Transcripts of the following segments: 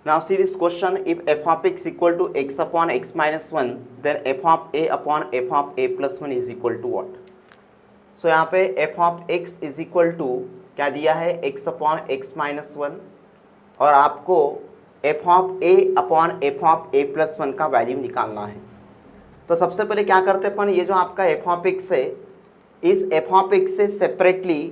Now see this question, if f of x equal to x upon x minus 1, then f of a upon f of a plus 1 is equal to what? So यहाँ पे f of x is equal to क्या दिया है, x upon x minus 1, और आपको f of a upon f of a plus 1 का value निकालना है। तो सबसे पहले क्या करते हैं अपन, ये जो आपका f of x है, इस f of x से सेपरेटली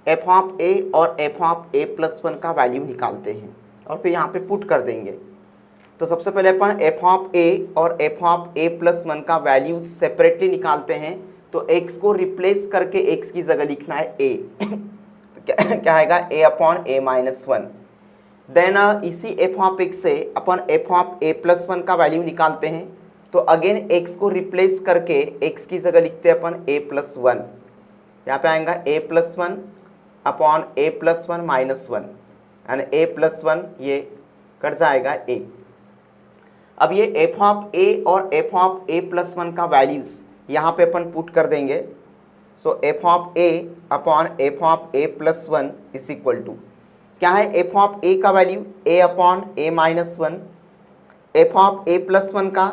f of a और f of a plus 1 का वैल्यू निकालते हैं और फिर यहाँ पे पुट कर देंगे। तो सबसे पहले अपन f of a और f of a plus 1 का वैल्यू सेपरेटली निकालते हैं। तो x को रिप्लेस करके x की जगह लिखना है a तो क्या आएगा, a upon a minus 1। Then इसी f of x से अपन f of a plus 1 का वैल्यू निकालते हैं। तो अगेन x को रिप्लेस करके x की जगह लिखते हैं अपन a plus 1। यहाँ पे आएगा a plus 1 upon a plus 1 minus 1 and a plus 1 ये कट जाएगा a। अब ये f of a और f of a plus 1 का वैल्यूज यहाँ पे अपन पुट कर देंगे। So f of a upon f of a plus 1 is equal to क्या है, f of a का value a upon a minus 1, f of a plus 1 का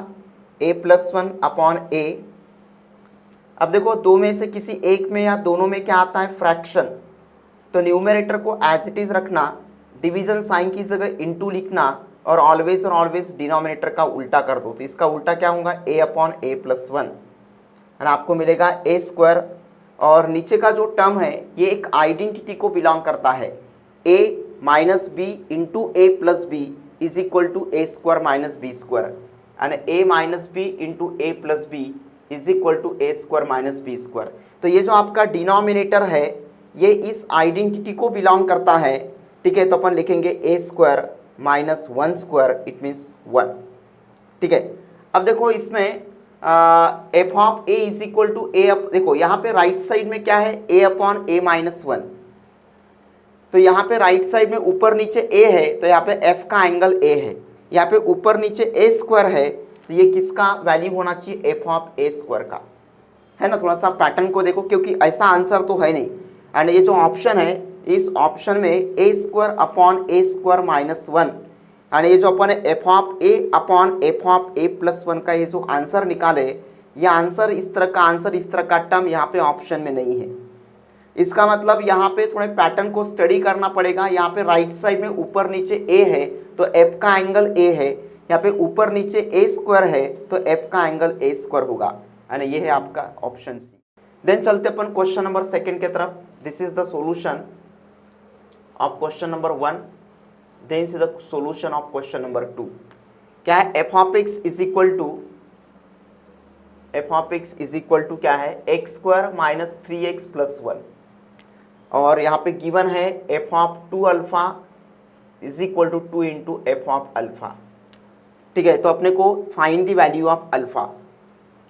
a plus 1 अपॉन a। अब देखो दो में से किसी एक में या दोनों में क्या आता है, फ्रैक्शन। तो न्यूमरेटर को एज इट इज रखना, डिवीजन साइन की जगह इनटू लिखना और ऑलवेज डिनोमिनेटर का उल्टा कर दो। तो इसका उल्टा क्या होगा, a अपॉन a प्लस 1 और आपको मिलेगा a स्क्वायर। और नीचे का जो टर्म है ये एक आइडेंटिटी को बिलोंग करता है, a minus b into a plus b is equal to a square minus b square and a minus b into a plus b is equal to a square minus b square. तो ये जो आपका denominator है ये इस identity को belong करता है, ठीक है। तो अपन लिखेंगे a square minus 1 square, it means 1, ठीक है। अब देखो इसमें f of a is equal to a, देखो यहाँ पे राइट साइड में क्या है, a अपॉन a माइनस 1। तो यहाँ पे राइट साइड में ऊपर नीचे a है तो यहाँ पे f का एंगल a है। यहाँ पे ऊपर नीचे a स्क्वायर है तो ये किसका वैल्यू होना चाहिए, f ऑफ a स्क्वायर का, है ना। थोड़ा सा पैटर्न को देखो क्योंकि ऐसा आंसर तो है नहीं। एंड ये जो ऑप्शन है इस ऑप्शन में a square upon a square minus 1 and ये जो अपन f of a upon f of a plus 1 का ये जो आंसर निकाले, ये आंसर इस तरह का टर्म यहाँ पे ऑप्शन में नहीं है। इसका मतलब यहाँ पे थोड़े पैटर्न को स्टडी करना पड़ेगा। यहाँ पे राइट साइड में ऊपर नीचे a है तो f का एंगल a है, यहाँ पे ऊपर नीचे a स्क्वायर है तो f का एंगल a स्क्वायर होगा एंड ये है आपका ऑप्शन सी। देन चलते अपन क्वेश्चन नंबर 2 के तरफ। This is the solution of question number 1, then is the solution of question number 2। क्या है, f of x is equal to क्या है, x square minus 3x plus 1 और यहाँ पे गिवन है f of 2 alpha is equal to 2 into f of alpha, ठीक है। तो अपने को find the value of alpha.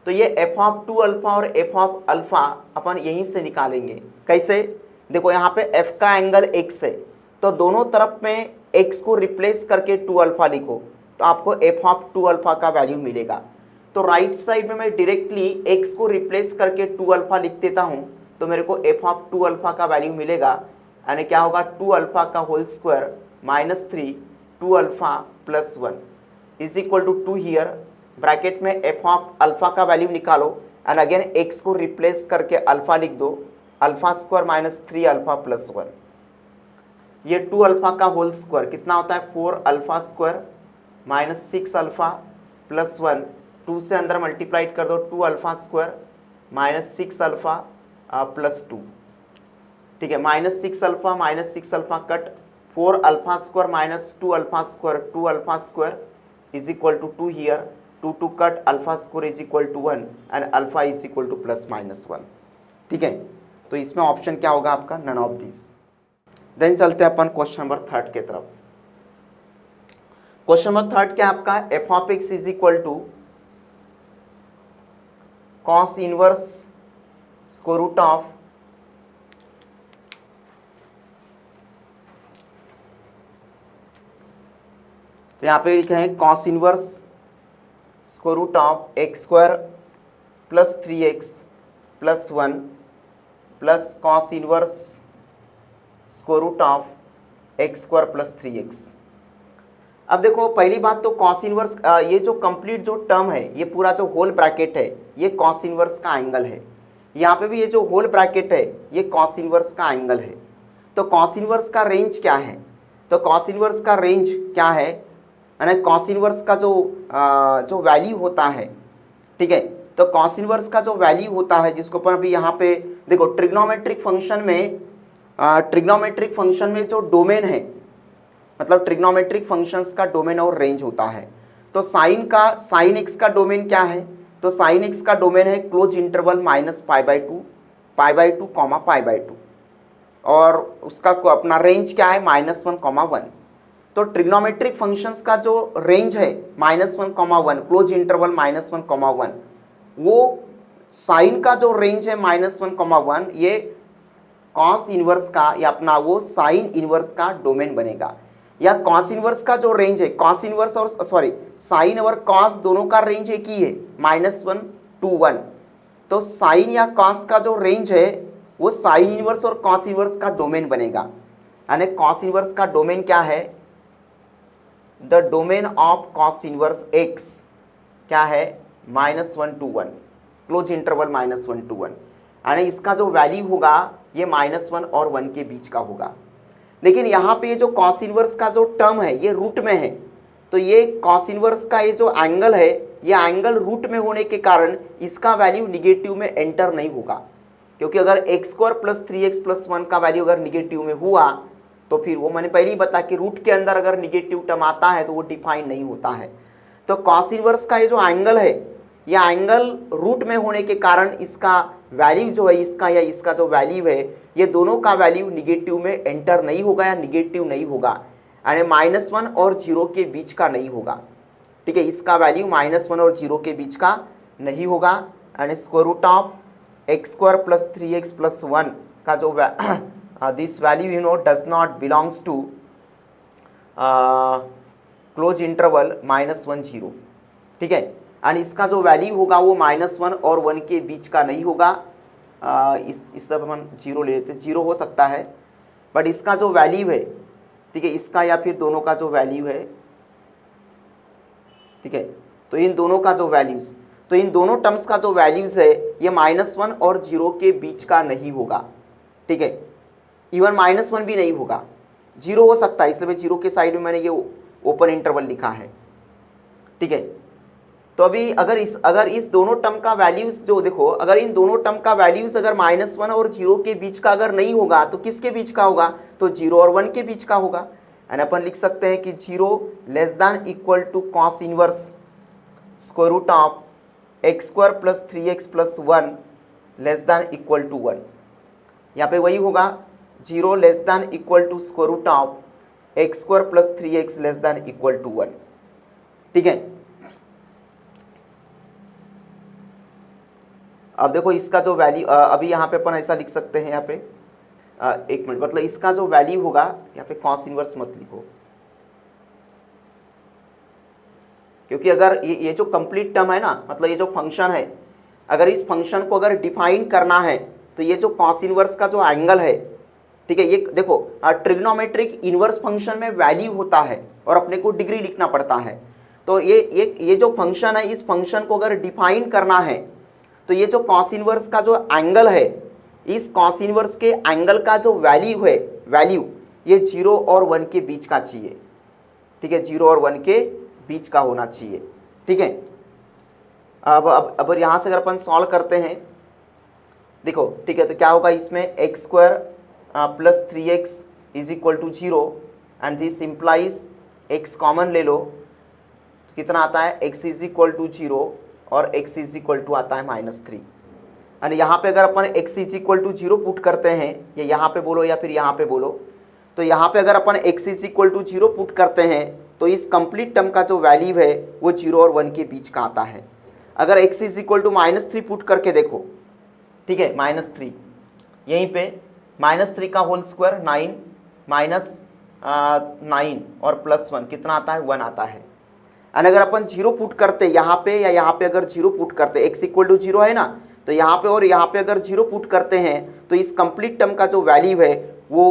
तो ये f ऑफ 2 अल्फा और f ऑफ अल्फा अपन यहीं से निकालेंगे। कैसे, देखो यहाँ पे f का एंगल x है तो दोनों तरफ में x को रिप्लेस करके 2 अल्फा लिखो तो आपको f ऑफ 2 अल्फा का वैल्यू मिलेगा। तो राइट साइड में मैं डायरेक्टली x को रिप्लेस करके 2 अल्फा लिख देता हूँ तो मेरे को f ऑफ 2 अल्फा का वैल्यू मिलेगा यानी क्या होगा, 2 अल्फा का whole square minus 3 2 alpha plus 1 is equal to 2 here bracket में f ऑफ अल्फा का वैल्यू निकालो एंड अगेन x को रिप्लेस करके अल्फा लिख दो, alpha square minus 3 alpha plus 1। ये 2 अल्फा का होल स्क्वायर कितना होता है, 4 alpha square minus 6 alpha plus 1, 2 से अंदर मल्टीप्लाइड कर दो, 2 alpha square minus 6 alpha plus 2, ठीक है। Minus 6 alpha cut, 4 alpha square minus 2 alpha square, 2 alpha square is equal to 2 here, 2 cut, alpha square is equal to 1 and alpha is equal to plus minus 1, ठीक है। तो इसमें option क्या होगा आपका, none of this. Then चलते हैं अपन question number 3 के तरफ। क्वेश्चन नंबर 3 क्या आपका, f of x is equal to cos inverse square root of तो यहाँ पे लिखे हैं cos inverse square root of x square plus 3x plus 1 plus cos inverse square root of x square plus 3x। अब देखो पहली बात तो कॉस इनवर्स, ये जो कंप्लीट जो टर्म है, ये पूरा जो होल ब्रैकेट है, ये कॉस इनवर्स का एंगल है। यहाँ पे भी ये जो होल ब्रैकेट है, ये कॉस इनवर्स का एंगल है। तो कॉस इनवर्स का रेंज क्या है? तो कॉस इनवर्स का रेंज क्या है, यानी कॉस इनवर्स का जो वैल्यू होता है, ठीक है, तो कॉस इनवर्स का जो वैल्यू होता है, जिसको अपन अभी यहाँ पे देखो ट्रिग्नोमेट्रिक फंक्शन में जो डोमेन है, मतलब ट्रिग्नोमेट्रिक फंक्शंस का डोमेन और रेंज होता है। तो साइन एक्स का डोमेन क्या है? तो साइन एक्स का डोमेन है क्लोज इंटरवल -π/2, π/2, π/2, और उसका अपना रेंज क्या है -1, 1। तो ट्रिग्नोमेट्रिक फंक्शंस का जो रेंज है -1, 1, क्लोज इंटरवल -1, 1, वो साइन का जो रेंज है -1, 1, ये कॉस इनवर्स का या अपना वो साइन इनवर्स का डोमेन बनेगा। या कॉस इनवर्स का जो रेंज है, कॉस इनवर्स और साइन और कॉस दोनों का रेंज एक ही है, -1 to 1। तो साइन या कॉस का जो रेंज है वो साइन इनवर्स और कॉस इनवर्स का डोमेन बनेगा। यानी कॉस इनवर्स का डोमेन क्या है? The domain of cos inverse x क्या है? -1 to 1, क्लोज इंटरवल -1 to 1। यानी इसका जो वैल्यू होगा ये -1 और 1 के बीच का होगा। लेकिन यहाँ पे ये जो कॉस इनवर्स का जो टर्म है ये रूट में है, तो ये कॉस इनवर्स का ये जो एंगल है, ये एंगल रूट में होने के कारण इसका वैल्यू निगेटिव में एंटर नहीं होगा। क्योंकि अगर x² + 3x + 1 का वैल्यू अगर निगेटिव में हुआ तो फिर वो मैंने पहले ही बताया कि रूट के अंदर अगर निगेटिव टर्म आता है तो वो डिफाइन नहीं होता है। तो कॉस इनवर्स का ये जो एंगल है, ये एंगल रूट में होने के कारण इसका वैल्यू जो है, इसका या इसका जो वैल्यू है, ये दोनों का वैल्यू निगेटिव में एंटर नहीं होगा या निगेटिव नहीं होगा, यानी -1 और 0 के बीच का नहीं होगा। ठीक है, इसका वैल्यू -1 और 0 के बीच का नहीं होगा। यानी x² + 3x + 1 का जो this value does not belongs to close interval -1, 0। ठीक है, और इसका जो वैल्यू होगा वो -1 और 1 के बीच का नहीं होगा। इस तरफ हम 0 ले लेते, 0 हो सकता है, बट इसका जो वैल्यू है, ठीक है, इसका या फिर दोनों का जो वैल्यू है, ठीक है, तो इन दोनों का जो वैल्यूज, तो इन दोनों टर्म्स का जो वैल्यूज है ये -1 और 0 के बीच का नहीं होगा। ठीक है, इवन -1 भी नहीं होगा, 0 हो सकता है, इसलिए 0 के साइड में मैंने ये ओपन इंटरवल लिखा है। ठीक है, तो अभी अगर इस दोनों टर्म का वैल्यूज जो देखो, अगर इन दोनों टर्म का वैल्यूज अगर -1 और 0 के बीच का अगर नहीं होगा तो किसके बीच का होगा? तो 0 और 1 के बीच का होगा। एंड अपन लिख सकते हैं कि 0 <= cos इनवर्स √(x² + 3x + 1 <= 1। यहाँ पे वही होगा, 0 <= x² + 3x <= 1। ठीक है, अब देखो इसका जो वैल्यू, अभी यहाँ पे अपन ऐसा लिख सकते हैं, यहाँ पे एक मिनट, मतलब इसका जो वैल्यू होगा, यहाँ पे कॉस इनवर्स मत लिखो, क्योंकि अगर ये जो कंप्लीट टर्म है ना, मतलब ये जो फंक्शन है, अगर इस फंक्शन को अगर डिफाइन करना है तो ये जो कॉस इनवर्स का जो एंगल है, ठीक है, ये देखो ट्रिग्नोमेट्रिक इनवर्स फंक्शन में वैल्यू होता है और अपने को डिग्री लिखना पड़ता है। तो ये जो फंक्शन है, इस फंक्शन को अगर डिफाइन करना है तो ये जो कॉस इनवर्स का जो एंगल है, इस कॉस इनवर्स के एंगल का जो वैल्यू है, ये 0 और 1 के बीच का चाहिए। ठीक है, 0 और 1 के बीच का होना चाहिए। ठीक है, अब यहाँ से अगर अपन सॉल्व करते हैं, देखो, ठीक है, तो क्या होगा इसमें x² + 3x = 0 and this implies x common ले लो, कितना आता है? x = 0 और x आता है -3। यानी यहाँ पे अगर अपन x = 0 पुट करते हैं, ये यहाँ पे बोलो या फिर यहाँ पे बोलो, तो यहाँ पे अगर अपन x = 0 पुट करते हैं तो इस कंप्लीट टर्म का जो वैल्यू है वो 0 और 1 के बीच का आता है। अगर x = -3 पुट करके देखो, ठीक है, -3 यहीं पे, -3 का होल स्क्वायर 9, -9 और +1 कितना आता है? 1 आता है। और अगर अपन 0 पुट करते यहाँ पे या यहाँ पे, अगर 0 पुट करते, x = 0 है ना, तो यहाँ पे और यहाँ पे अगर 0 पुट करते हैं तो इस कंप्लीट टर्म का जो वैल्यू है वो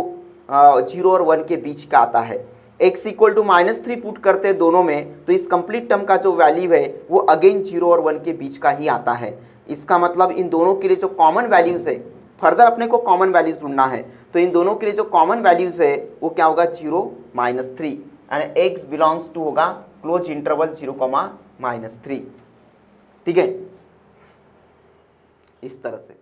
0 और 1 के बीच का आता है। x इक्वल टू -3 पुट करते हैं दोनों में, तो इस कंप्लीट टर्म का जो वैल्यू है वो अगेन 0 और 1 के बीच का ही आता है। इसका मतलब इन दोनों के लिए जो कॉमन वैल्यूज है, फर्दर अपने को कॉमन वैल्यूज ढूंढना है, तो इन दोनों के लिए जो कॉमन वैल्यूज है वो क्या होगा 0 -3 एंड x बिलोंग्स टू होगा क्लोज इंटरवल 0, -3। ठीक है, इस तरह से।